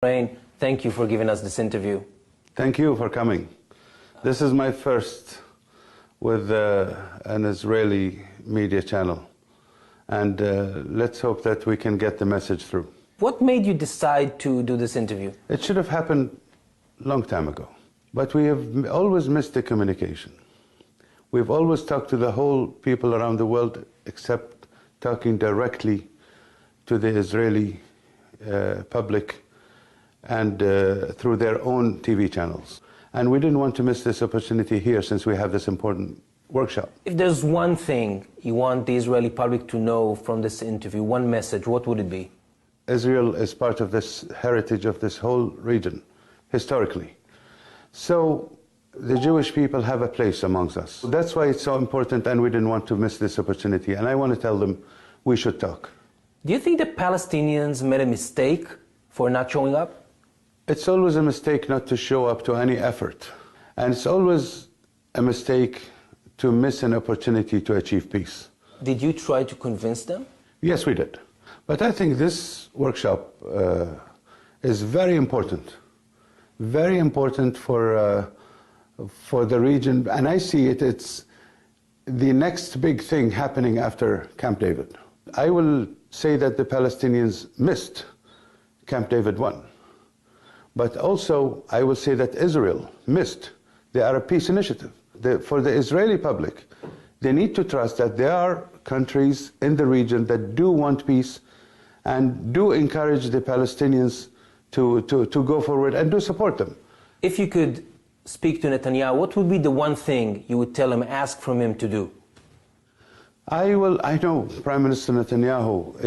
Thank you for giving us this interview. Thank you for coming. This is my first with an Israeli media channel. And let's hope that we can get the message through. What made you decide to do this interview? It should have happened a long time ago. But we have always missed the communication. We've always talked to the whole people around the world except talking directly to the Israeli public and through their own TV channels. And we didn't want to miss this opportunity here since we have this important workshop. If there's one thing you want the Israeli public to know from this interview, one message, what would it be? Israel is part of this heritage of this whole region, historically. So the Jewish people have a place amongst us. That's why it's so important, and we didn't want to miss this opportunity. And I want to tell them we should talk. Do you think the Palestinians made a mistake for not showing up? It's always a mistake not to show up to any effort. And it's always a mistake to miss an opportunity to achieve peace. Did you try to convince them? Yes, we did. But I think this workshop is very important for the region. And I see it's the next big thing happening after Camp David. I will say that the Palestinians missed Camp David 1. But also, I will say that Israel missed the Arab Peace Initiative. For the Israeli public, they need to trust that there are countries in the region that do want peace and do encourage the Palestinians to go forward and do support them. If you could speak to Netanyahu, what would be the one thing you would tell him, ask from him to do? I know Prime Minister Netanyahu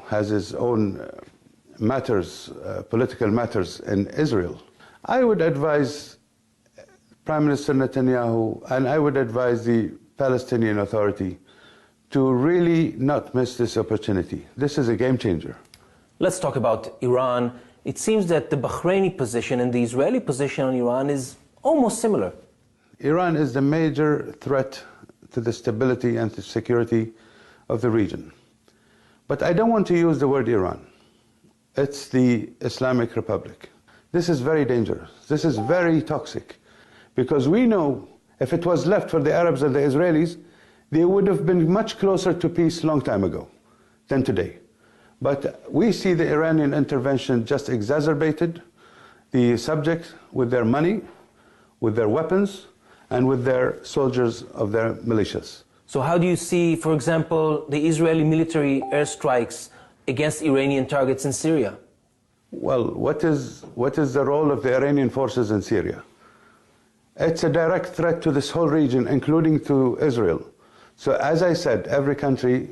has his own matters, political matters in Israel. I would advise Prime Minister Netanyahu, and I would advise the Palestinian Authority to really not miss this opportunity. This is a game changer. Let's talk about Iran. It seems that the Bahraini position and the Israeli position on Iran is almost similar. Iran is the major threat to the stability and the security of the region. But I don't want to use the word Iran. It's the Islamic Republic. This is very dangerous. This is very toxic. Because we know if it was left for the Arabs and the Israelis, they would have been much closer to peace a long time ago than today. But we see the Iranian intervention just exacerbated the subject with their money, with their weapons, and with their soldiers of their militias. So how do you see, for example, the Israeli military airstrikes against Iranian targets in Syria? Well, what is the role of the Iranian forces in Syria? It's a direct threat to this whole region, including to Israel. So as I said, every country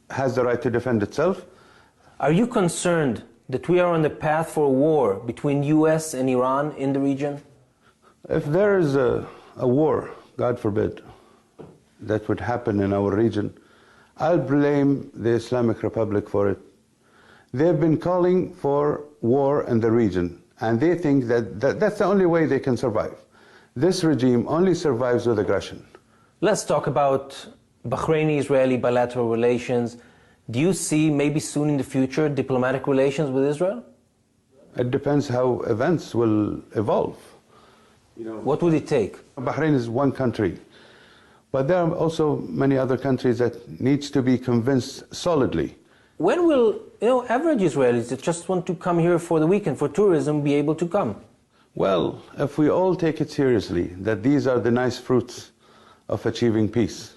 has the right to defend itself. Are you concerned that we are on the path for a war between US and Iran in the region? If there is a war, God forbid, that would happen in our region, I'll blame the Islamic Republic for it. They've been calling for war in the region, and they think that that's the only way they can survive. This regime only survives with aggression. Let's talk about Bahraini-Israeli bilateral relations. Do you see maybe soon in the future diplomatic relations with Israel? It depends how events will evolve. What would it take? Bahrain is one country, but there are also many other countries that needs to be convinced solidly. When will average Israelis that just want to come here for the weekend for tourism be able to come? Well, if we all take it seriously, that these are the nice fruits of achieving peace,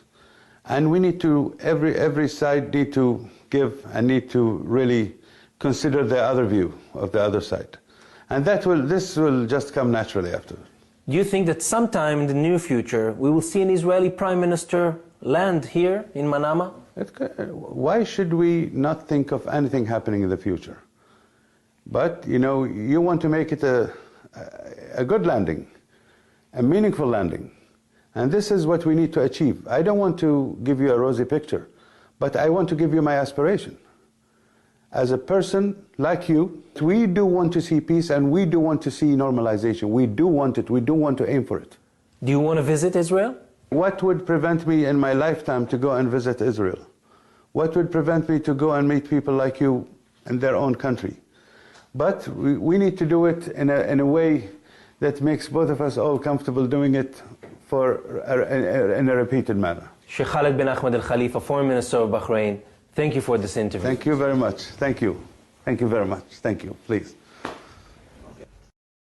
and we need to, every side need to give and need to really consider the other view of the other side. And this will just come naturally after. Do you think that sometime in the near future we will see an Israeli Prime Minister land here in Manama? Why should we not think of anything happening in the future? But, you want to make it a good landing, a meaningful landing. And this is what we need to achieve. I don't want to give you a rosy picture, but I want to give you my aspiration. As a person like you, we do want to see peace and we do want to see normalization. We do want it. We do want to aim for it. Do you want to visit Israel? What would prevent me in my lifetime to go and visit Israel? What would prevent me to go and meet people like you in their own country? But we need to do it in a way that makes both of us all comfortable doing it in a repeated manner. Sheikh Khalid bin Ahmed Al Khalifa, Foreign Minister of Bahrain, thank you for this interview. Thank you very much. Thank you. Thank you very much. Thank you. Please.